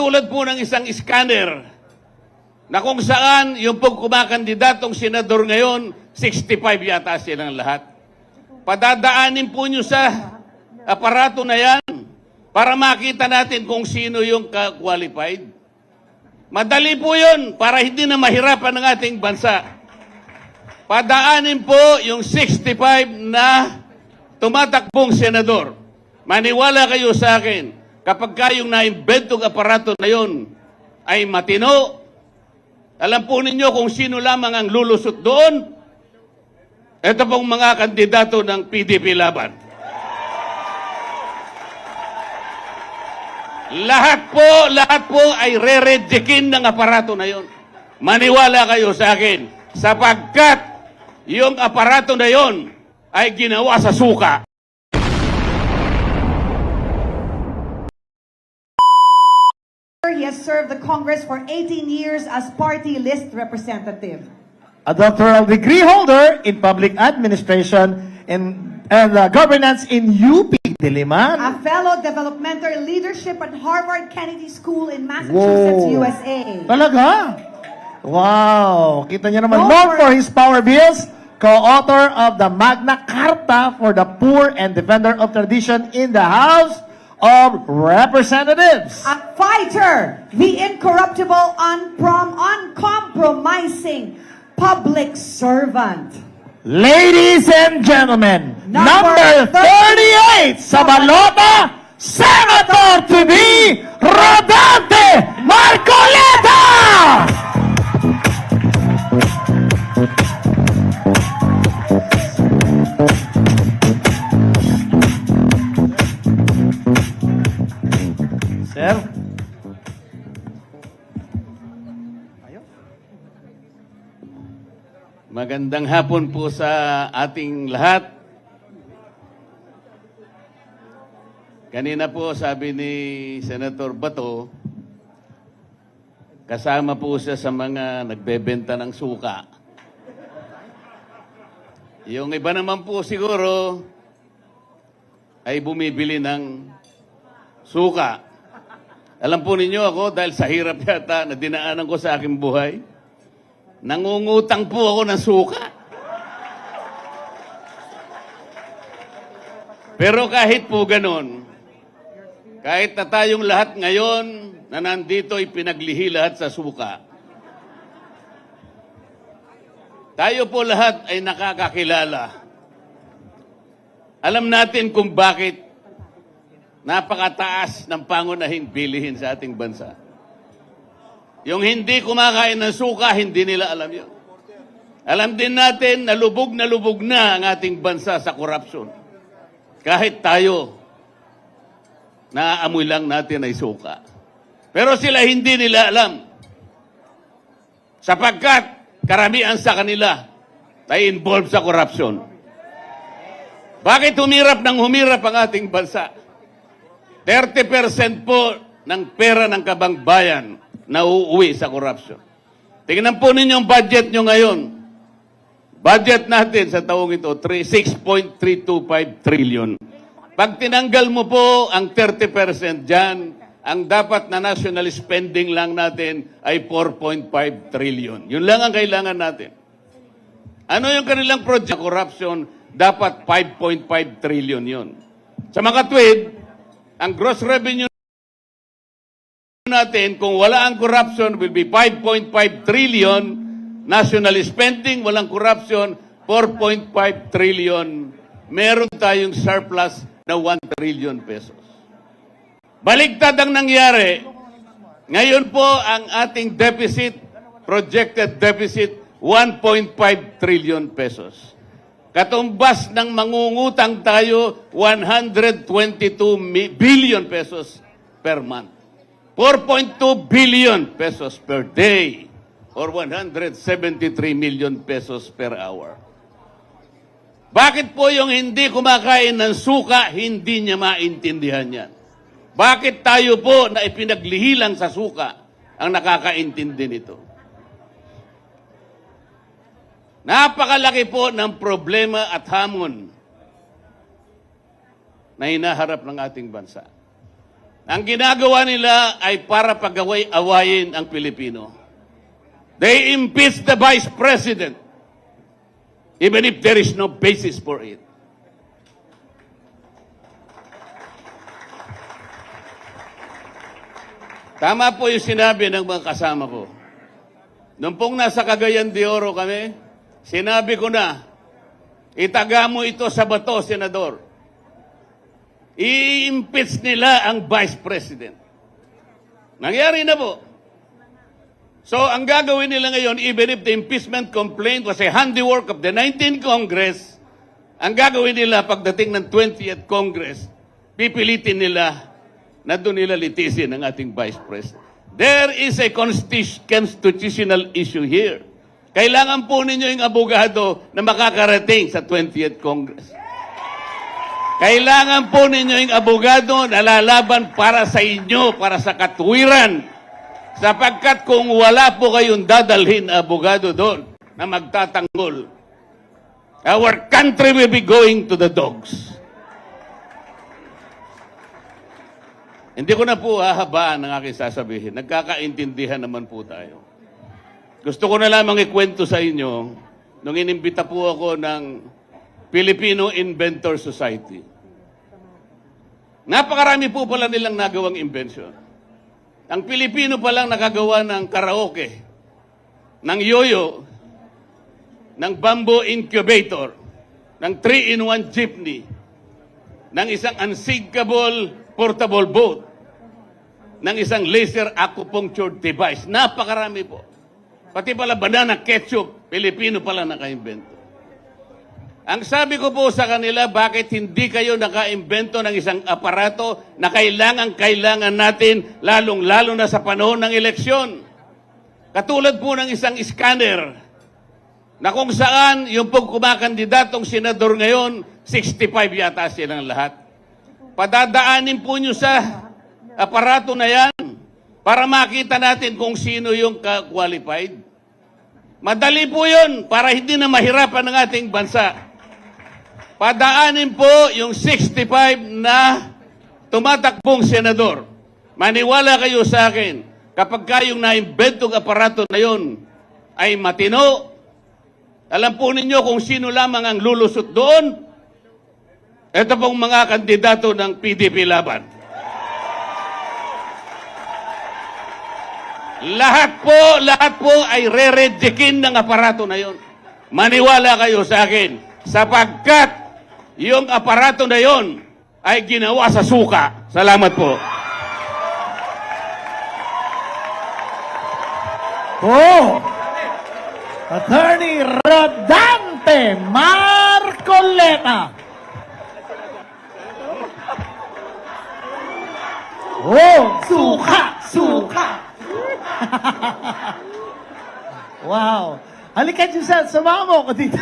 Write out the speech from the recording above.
Katulad po ng isang scanner na kung saan yung pong kumakandidatong senador ngayon, 65 yata silang lahat. Padadaanin po nyo sa aparato na yan para makita natin kung sino yung qualified. Madali po yun para hindi na mahirapan ng ating bansa. Padaanin po yung 65 na tumatakbong senador. Maniwala kayo sa akin, kapag kayong na-inventong aparato na yun ay matino, alam po ninyo kung sino lamang ang lulusot doon? Ito pong mga kandidato ng PDP Laban. Lahat po ay re-rejectin ng aparato na yun. Maniwala kayo sa akin, sapagkat yung aparato na yun ay ginawa sa suka. He has served the Congress for 18 years as party list representative. A doctoral degree holder in public administration and governance in UP Diliman. A fellow developmental leadership at Harvard Kennedy School in Massachusetts, Whoa. USA. Talaga? Wow! Kita niyo naman, Known known for- for his power bills, co-author of the Magna Carta for the Poor and defender of tradition in the House of Representatives. A fighter, the incorruptible, uncompromising public servant. Ladies and gentlemen, Number number 38 sa balota, Senator to be Rodante Marcoleta! Sir? Magandang hapon po sa ating lahat. Kanina po sabi ni Senator Bato, kasama po siya sa mga nagbebenta ng suka. Yung iba naman po siguro ay bumibili ng suka. Alam po ninyo ako, dahil sa hirap yata na dinaanan ko sa aking buhay, nangungutang po ako ng suka. Pero kahit po ganun, kahit na tayong lahat ngayon na nandito ay pinaglihi lahat sa suka, tayo po lahat ay nakakakilala. Alam natin kung bakit napakataas ng pangunahing bilihin sa ating bansa. Yung hindi kumakain ng suka, hindi nila alam yun. Alam din natin na lubog na ang ating bansa sa korupsyon. Kahit tayo, naaamoy lang natin ay suka. Pero sila hindi nila alam. Sapagkat karamihan sa kanila ay involved sa korupsyon. Bakit humirap ang ating bansa? 30% po ng pera ng kabangbayan nauuwi sa korupsyon. Tingnan po ninyo ang budget nyo ngayon. Budget natin sa taong ito, 6.325 trillion. Pag tinanggal mo po ang 30% dyan, ang dapat na national spending lang natin ay 4.5 trillion. Yun lang ang kailangan natin. Ano yung kanilang project? Corruption, dapat 5.5 trillion yun. Sa mga tweet, ang gross revenue natin, kung wala ang corruption, will be 5.5 trillion. National spending, walang corruption, 4.5 trillion. Meron tayong surplus na 1 trillion pesos. Baligtad ang nangyari. Ngayon po, ang ating deficit, projected deficit, 1.5 trillion pesos. Katumbas ng mangungutang tayo, 122 billion pesos per month. 4.2 billion pesos per day or 173 million pesos per hour. Bakit po yung hindi kumakain ng suka, hindi niya maintindihan yan? Bakit tayo po na ipinaglihilang sa suka ang nakakaintindi nito? Napakalaki po ng problema at hamon na hinaharap ng ating bansa. Ang ginagawa nila ay para pag-awayin ang Pilipino. They impeach the Vice President, even if there is no basis for it. Tama po yung sinabi ng mga kasama ko. Nung pong nasa Cagayan de Oro kami, sinabi ko na, itaga mo ito sa bato, Senador. I-impeach nila ang Vice President. Nangyari na po. So, ang gagawin nila ngayon, even if the impeachment complaint was a handiwork of the 19th Congress, ang gagawin nila pagdating ng 20th Congress, pipilitin nila na doon nila litisin ang ating Vice President. There is a constitutional issue here. Kailangan po ninyo yung abogado na makakarating sa 20th Congress. Kailangan po ninyo yung abogado na lalaban para sa inyo, para sa katwiran. Sapagkat kung wala po kayong dadalhin na abogado doon na magtatanggol, our country will be going to the dogs. Hindi ko na po hahabaan ang aking sasabihin. Nagkakaintindihan naman po tayo. Gusto ko na lamang ikwento sa inyo nung inimbita po ako ng Filipino Inventor Society. Napakarami po pala nilang nagawang invention. Ang Pilipino pa lang nakagawa ng karaoke, ng yoyo, ng bamboo incubator, ng 3-in-1 jeepney, ng isang unsinkable portable boat, ng isang laser acupuncture device. Napakarami po. Pati pala banana ketchup, Pilipino pala naka-invento. Ang sabi ko po sa kanila, bakit hindi kayo naka-invento ng isang aparato na kailangan natin, lalong-lalo na sa panahon ng eleksyon? Katulad po ng isang scanner, na kung saan yung pong kumakandidatong senador ngayon, 65 yata silang lahat. Padadaanin po nyo sa aparato na yan para makita natin kung sino yung qualified. Madali po yun para hindi na mahirapan ng ating bansa. Padaanin po yung 65 na tumatakbong senador. Maniwala kayo sa akin, kapag kayong na-inventong aparato na yun ay matino, alam po ninyo kung sino lamang ang lulusot doon? Ito pong mga kandidato ng PDP laban. Lahat po ay re-rejectin ng aparato na yon. Maniwala kayo sa akin, sapagkat yung aparato na yon ay ginawa sa suka. Salamat po. Oh! Attorney Rodante Marcoleta. Oh! Suka! Suka! Wow! Halika, Giselle, sumama mo ko dito.